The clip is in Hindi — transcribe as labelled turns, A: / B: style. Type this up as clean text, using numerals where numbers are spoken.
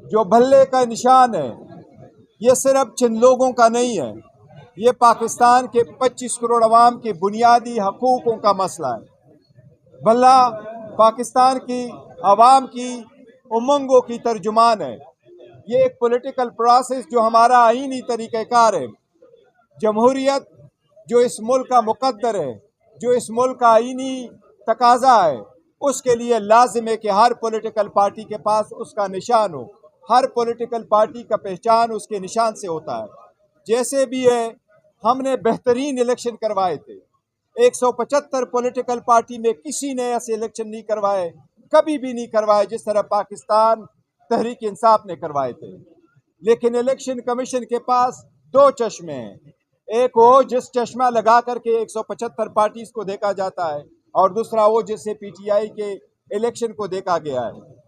A: जो भल्ले का निशान है, ये सिर्फ चंद लोगों का नहीं है, ये पाकिस्तान के 25 करोड़ अवाम के बुनियादी हकूक़ों का मसला है। भल्ला पाकिस्तान की अवाम की उमंगों की तर्जुमान है। ये एक पॉलिटिकल प्रोसेस जो हमारा आईनी तरीक़ाकार है, जमहूरियत जो इस मुल्क का मुकद्दर है, जो इस मुल्क का आईनी तकाजा है, उसके लिए लाजिम है कि हर पॉलिटिकल पार्टी के पास उसका निशान हो। हर पॉलिटिकल पार्टी का पहचान उसके निशान से होता है। जैसे भी है, हमने बेहतरीन इलेक्शन करवाए थे। 175 पॉलिटिकल पार्टी में किसी ने ऐसे इलेक्शन नहीं करवाए, कभी भी नहीं करवाए जिस तरह पाकिस्तान तहरीक इंसाफ ने करवाए थे। लेकिन इलेक्शन कमीशन के पास दो चश्मे हैं, एक वो जिस चश्मा लगा करके 175 पार्टीज को देखा जाता है, और दूसरा वो जिससे पीटीआई के इलेक्शन को देखा गया है।